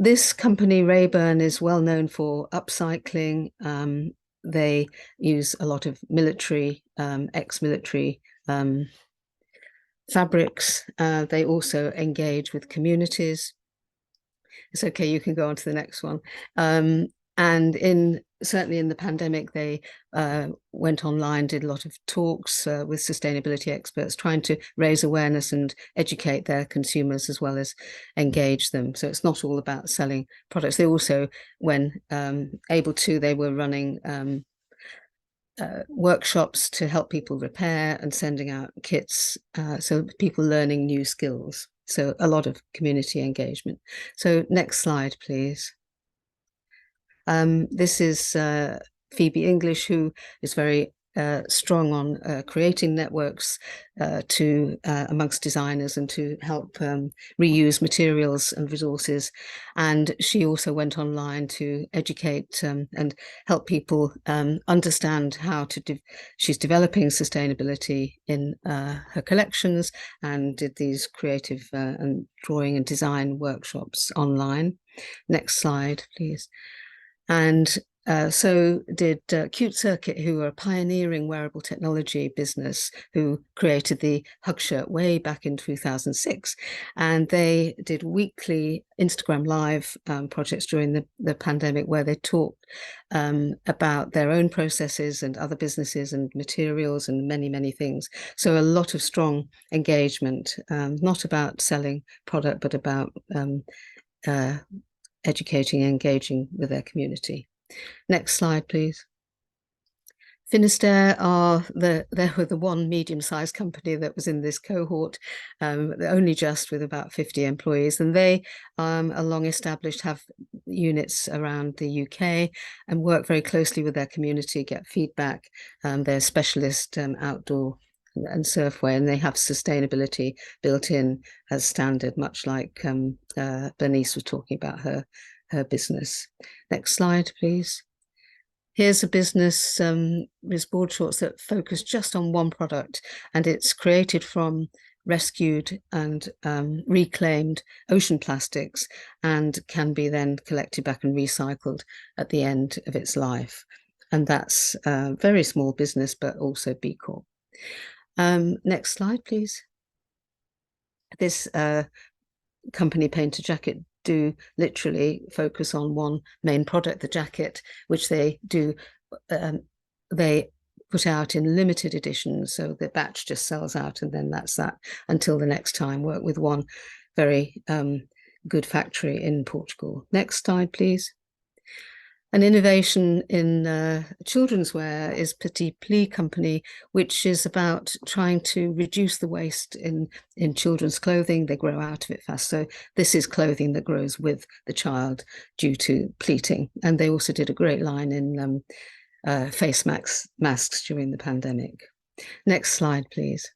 this company, Rayburn, is well known for upcycling. They use a lot of military, ex-military fabrics. They also engage with communities. It's okay, you can go on to the next one. And certainly in the pandemic, they went online, did a lot of talks with sustainability experts, trying to raise awareness and educate their consumers as well as engage them. So it's not all about selling products. They also, when able to, they were running workshops to help people repair and sending out kits, so people learning new skills. So a lot of community engagement. So next slide, please. This is Phoebe English, who is very strong on creating networks to amongst designers and to help reuse materials and resources. And she also went online to educate and help people understand how to she's developing sustainability in her collections, and did these creative and drawing and design workshops online. Next slide, please. And so did CuteCircuit, who are a pioneering wearable technology business who created the hug shirt way back in 2006. And they did weekly Instagram live projects during the pandemic, where they talked about their own processes and other businesses and materials and many, many things. So a lot of strong engagement, not about selling product, but about educating and engaging with their community. Next slide, please. Finisterre they were the one medium-sized company that was in this cohort, only just with about 50 employees, and they are long established, have units around the UK, and work very closely with their community, get feedback. They're specialist outdoor and surfwear, and they have sustainability built in as standard, much like Bernice was talking about her business. Next slide, please. Here's a business, with board shorts that focus just on one product, and it's created from rescued and reclaimed ocean plastics, and can be then collected back and recycled at the end of its life. And that's a very small business, but also B Corp. Next slide, please. This company, Painter Jacket, do literally focus on one main product, the jacket, which they do. They put out in limited editions, so the batch just sells out, and then that's that until the next time. Work with one very good factory in Portugal. Next slide, please. An innovation in children's wear is Petite Plup company, which is about trying to reduce the waste in children's clothing. They grow out of it fast. So this is clothing that grows with the child due to pleating. And they also did a great line in face masks during the pandemic. Next slide, please.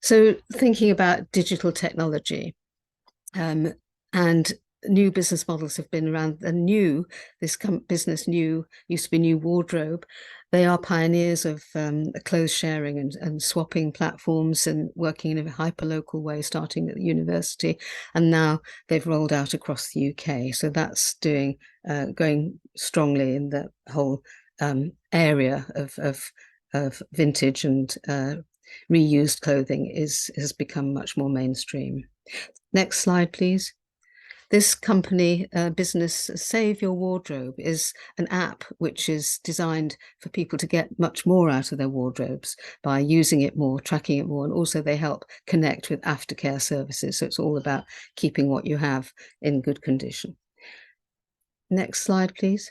So thinking about digital technology, and new business models have been around. This business used to be New Wardrobe. They are pioneers of clothes sharing and swapping platforms, and working in a hyper-local way, starting at the university, and now they've rolled out across the UK. So that's going strongly in the whole area of vintage and reused clothing has become much more mainstream. Next slide, please. This company, business Save Your Wardrobe, is an app which is designed for people to get much more out of their wardrobes by using it more, tracking it more, and also they help connect with aftercare services. So it's all about keeping what you have in good condition. Next slide, please.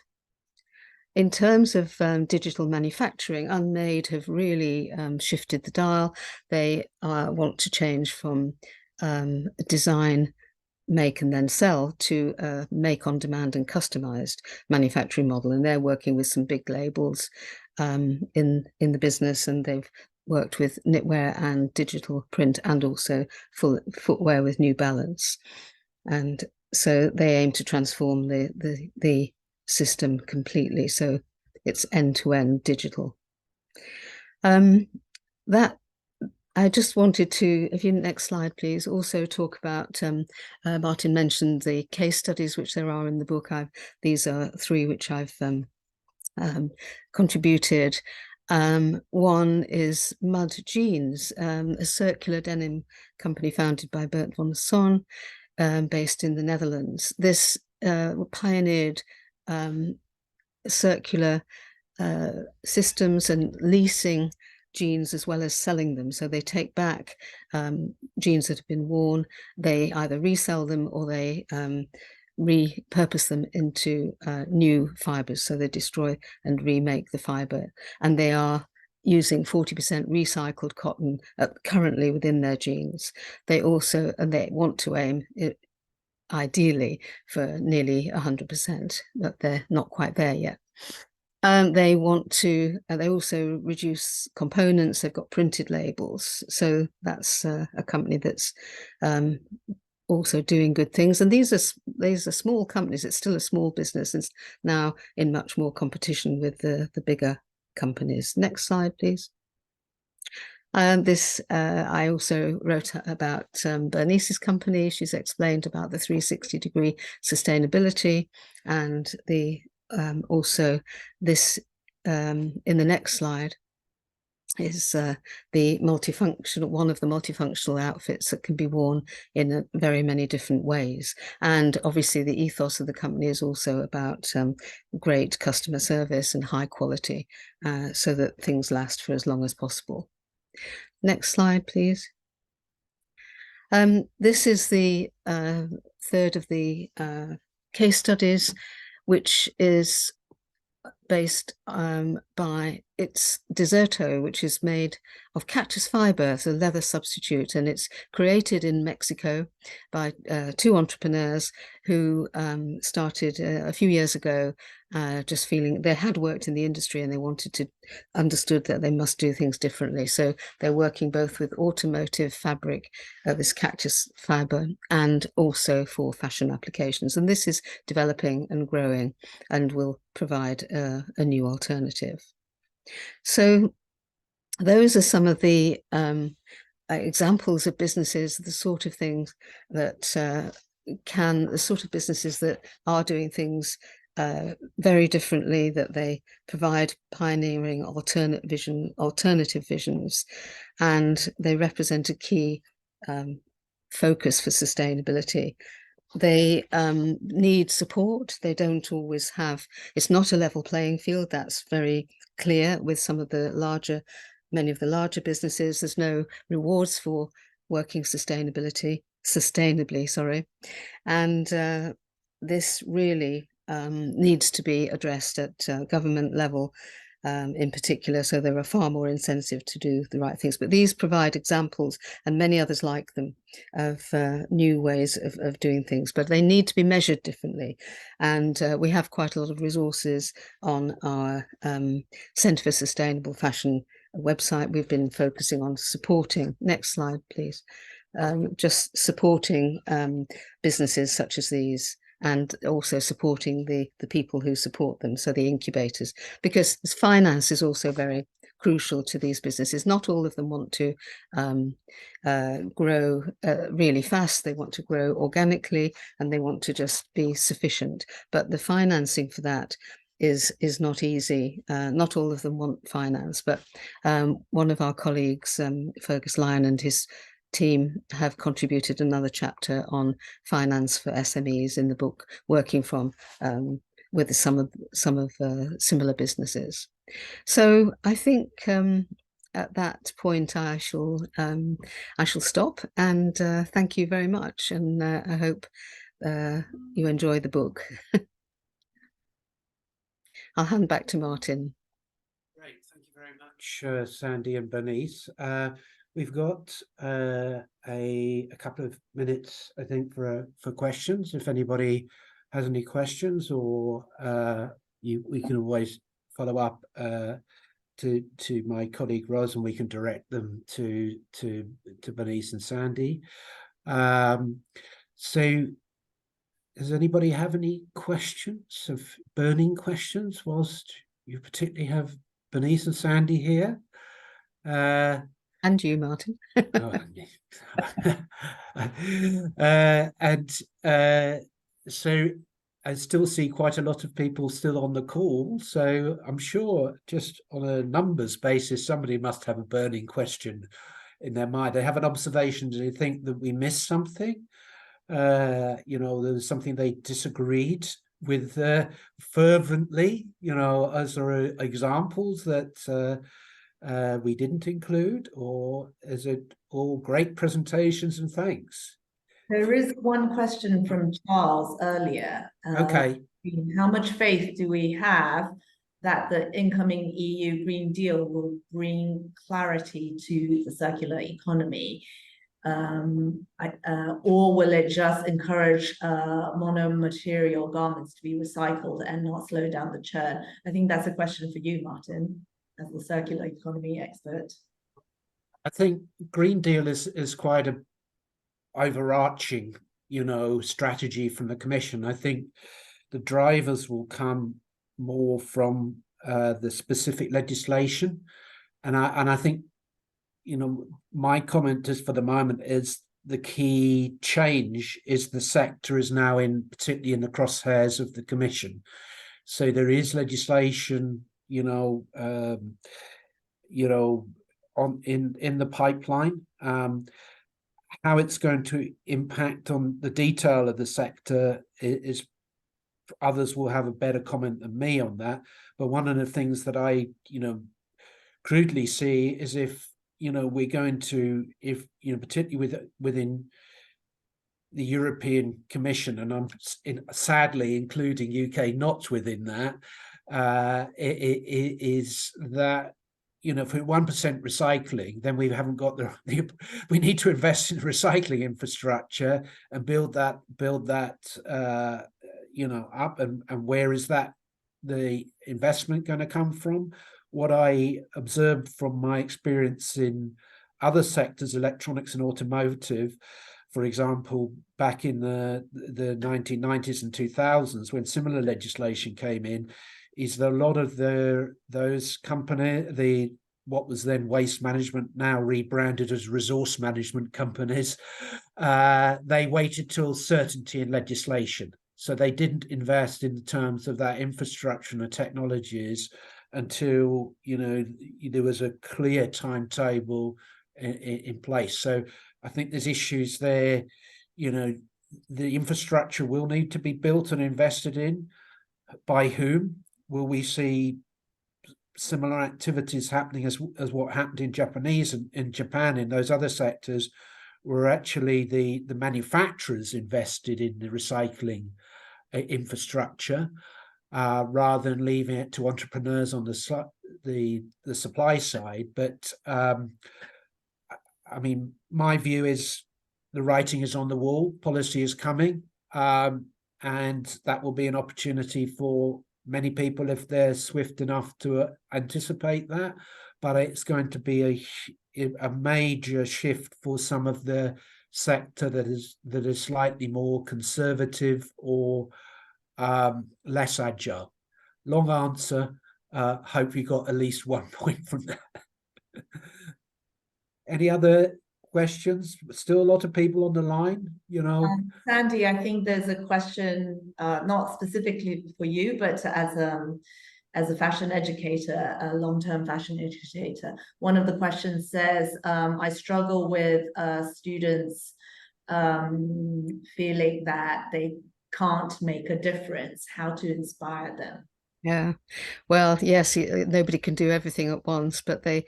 In terms of digital manufacturing, Unmade have really shifted the dial. They want to change from design, make and then sell to make on demand and customized manufacturing model, and they're working with some big labels in the business, and they've worked with knitwear and digital print, and also footwear with New Balance, and so they aim to transform the system completely, so it's end-to-end digital. That I just wanted to, if you next slide, please, also talk about, Martin mentioned the case studies which there are in the book. These are 3 which I've contributed. One is Mud Jeans, a circular denim company founded by Bert van Son, based in the Netherlands. This pioneered circular systems and leasing jeans as well as selling them. So they take back jeans that have been worn, they either resell them or they repurpose them into new fibers. So they destroy and remake the fiber, and they are using 40% recycled cotton currently within their jeans. They also, and they want to aim ideally for nearly 100%, but they're not quite there yet. They want to, they also reduce components. They've got printed labels. So that's a company that's also doing good things. And these are small companies. It's still a small business. It's now in much more competition with the bigger companies. Next slide, please. I also wrote about Bernice's company. She's explained about the 360-degree sustainability, and the also this in the next slide is the multifunctional, one of the multifunctional outfits that can be worn in very many different ways. And obviously the ethos of the company is also about great customer service and high quality, so that things last for as long as possible. Next slide, please. This is the third of the case studies, which is based by it's Deserto, which is made of cactus fiber, so leather substitute, and it's created in Mexico by two entrepreneurs who started a few years ago, just feeling they had worked in the industry and they understood that they must do things differently. So they're working both with automotive fabric, this cactus fiber, and also for fashion applications. And this is developing and growing and will provide a new alternative. So those are some of the examples of businesses, the sort of things that the sort of businesses that are doing things very differently, that they provide pioneering alternative visions, and they represent a key focus for sustainability. They need support. They don't always have, it's not a level playing field. That's very clear with many of the larger businesses. There's no rewards for working sustainably, sorry. And this really needs to be addressed at government level in particular, so there are far more incentive to do the right things. But these provide examples, and many others like them, of new ways of doing things, but they need to be measured differently. And we have quite a lot of resources on our Centre for Sustainable Fashion website. We've been focusing on supporting, next slide please, just supporting businesses such as these, and also supporting the people who support them, so the incubators, because finance is also very crucial to these businesses. Not all of them want to grow really fast. They want to grow organically, and they want to just be sufficient. But the financing for that is not easy. Not all of them want finance, but one of our colleagues, Fergus Lyon, and his team have contributed another chapter on finance for SMEs in the book, working from with some of similar businesses. So I think at that point I shall stop, and thank you very much, and I hope you enjoy the book. I'll hand back to Martin. Great, thank you very much, Sandy and Bernice. We've got a couple of minutes, I think, for questions. If anybody has any questions, or we can always follow up to my colleague Ros, and we can direct them to Bernice and Sandy. So, does anybody have any questions, burning questions, whilst you particularly have Bernice and Sandy here? And you, Martin. So I still see quite a lot of people still on the call, so I'm sure just on a numbers basis, somebody must have a burning question in their mind. They have an observation. Do they think that we missed something? There's something they disagreed with fervently, as there are examples that we didn't include, or is it all great presentations and thanks? There is one question from Charles earlier. Okay. How much faith do we have that the incoming EU Green Deal will bring clarity to the circular economy? Or will it just encourage mono-material garments to be recycled and not slow down the churn? I think that's a question for you, Martin, as the circular economy expert. I think Green Deal is quite a overarching, strategy from the Commission. I think the drivers will come more from the specific legislation, and I think, my comment is, for the moment, is the key change is the sector is now particularly in the crosshairs of the Commission. So there is legislation, in the pipeline. How it's going to impact on the detail of the sector is others will have a better comment than me on that. But one of the things that I, crudely see is if, we're going to, particularly within the European Commission, and I'm sadly including UK not within that, is that, if we're 1% recycling, then we haven't got we need to invest in recycling infrastructure and build that up, and where is the investment going to come from? What I observed from my experience in other sectors, electronics and automotive, for example, back in the 1990s and 2000s, when similar legislation came in, is that a lot of those companies, what was then waste management, now rebranded as resource management companies, they waited till certainty in legislation. So they didn't invest in terms of that infrastructure and the technologies until, there was a clear timetable in place. So I think there's issues there. The infrastructure will need to be built and invested in. By whom? Will we see similar activities happening as what happened in Japan, in those other sectors, where actually the manufacturers invested in the recycling infrastructure, rather than leaving it to entrepreneurs on the supply side. But I mean, my view is the writing is on the wall, policy is coming, and that will be an opportunity for many people if they're swift enough to anticipate that. But it's going to be a major shift for some of the sector that is slightly more conservative or less agile. Long answer. Hope you got at least 1 point from that. Any other questions? Still a lot of people on the line, Sandy, I think there's a question, not specifically for you, but as a fashion educator, a long-term fashion educator. One of the questions says, I struggle with students feeling that they can't make a difference. How to inspire them? Yeah, well, yes, nobody can do everything at once, but they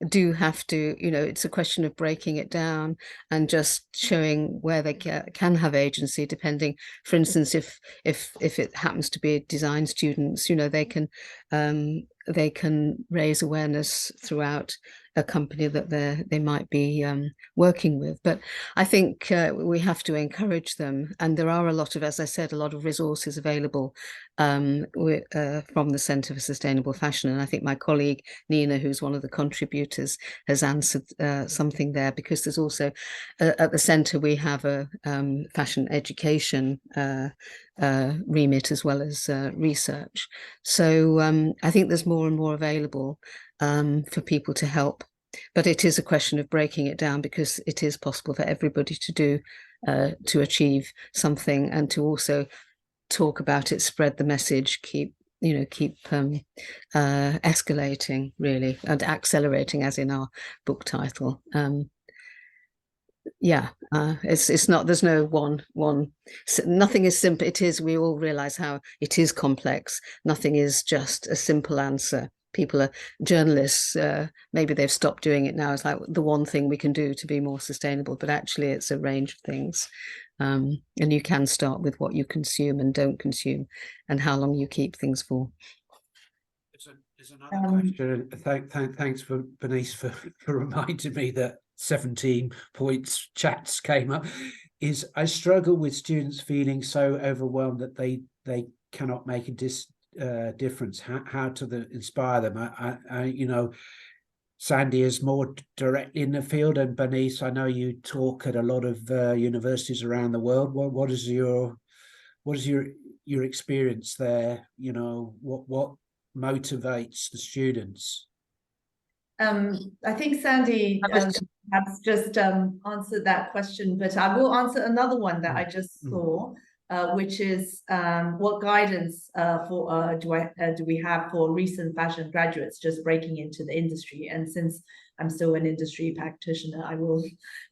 do have to, it's a question of breaking it down and just showing where they can have agency, depending, for instance, if it happens to be design students, they can raise awareness throughout a company that they might be working with. But I think we have to encourage them, and there are a lot of, as I said, a lot of resources available from the Centre for Sustainable Fashion, and I think my colleague Nina, who's one of the contributors, has answered something there, because there's also at the centre we have a fashion education remit as well as research. So I think there's more and more available for people to help, but it is a question of breaking it down, because it is possible for everybody to do to achieve something, and to also talk about it, spread the message, keep escalating, really, and accelerating, as in our book title. It's not, there's no one, nothing is simple. It is, we all realize how it is complex. Nothing is just a simple answer. People are journalists, maybe they've stopped doing it now. It's like the one thing we can do to be more sustainable, but actually it's a range of things. And you can start with what you consume and don't consume, and how long you keep things for. There's another question. Thanks for Bernice for reminding me that 17 points chats came up, is I struggle with students feeling so overwhelmed that they cannot make a difference. How to inspire them? I you know, Sandy is more directly in the field, and Bernice, I know you talk at a lot of universities around the world. What is your experience there? You know, what motivates the students? I think Sandy has just answered that question, but I will answer another one that I just saw, which is what guidance do we have for recent fashion graduates just breaking into the industry? And since I'm still an industry practitioner, I will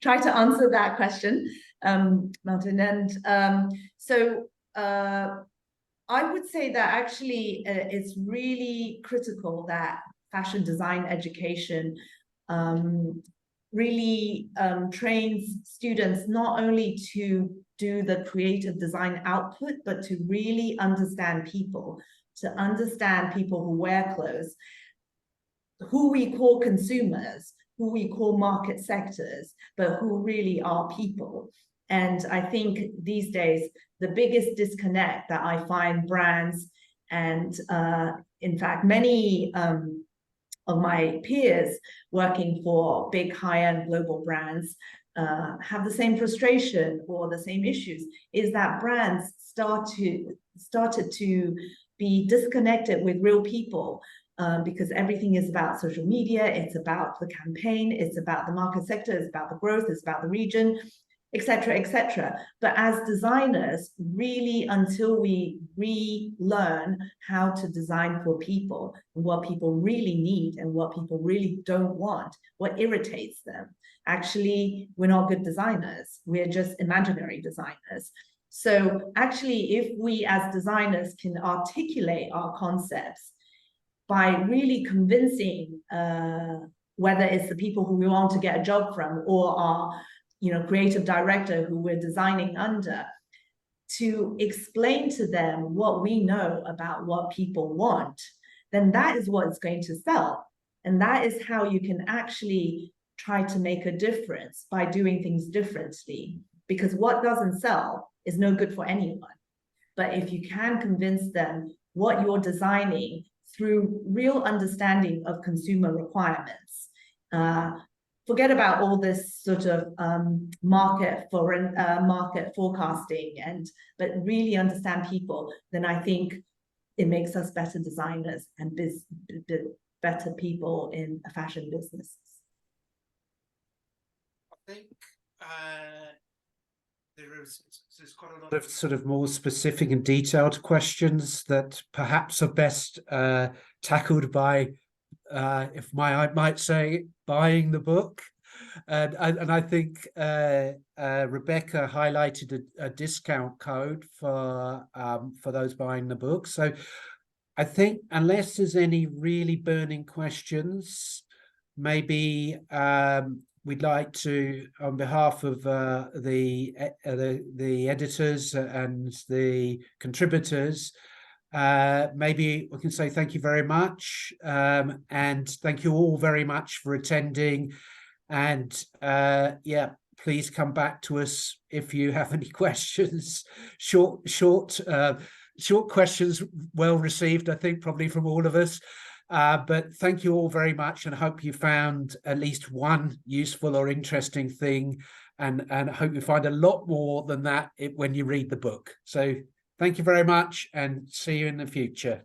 try to answer that question, Martin. And so I would say that actually it's really critical that fashion design education really trains students not only to do the creative design output, but to really understand people, to understand people who wear clothes, who we call consumers, who we call market sectors, but who really are people. And I think these days, the biggest disconnect that I find brands and in fact, many of my peers working for big high-end global brands have the same frustration or the same issues, is that brands started to be disconnected with real people because everything is about social media, it's about the campaign, it's about the market sector, it's about the growth, it's about the region, etc., etc. But as designers, really, until we relearn how to design for people, and what people really need and what people really don't want, what irritates them, actually, we're not good designers. We're just imaginary designers. So actually, if we as designers can articulate our concepts by really convincing, whether it's the people who we want to get a job from or our creative director who we're designing under, to explain to them what we know about what people want, then that is what's going to sell. And that is how you can actually try to make a difference, by doing things differently. Because what doesn't sell is no good for anyone. But if you can convince them what you're designing through real understanding of consumer requirements, forget about all this sort of market forecasting, but really understand people, then I think it makes us better designers and better people in a fashion business. I think there's quite a lot of sort of more specific and detailed questions that perhaps are best tackled by, if I might say, buying the book. And I think Rebecca highlighted a discount code for those buying the book. So I think, unless there's any really burning questions, maybe we'd like to, on behalf of the editors and the contributors, maybe we can say thank you very much, and thank you all very much for attending. And yeah, please come back to us if you have any questions. Short questions, well received, I think, probably from all of us. But thank you all very much, and I hope you found at least one useful or interesting thing, and I hope you find a lot more than that when you read the book. So thank you very much, and see you in the future.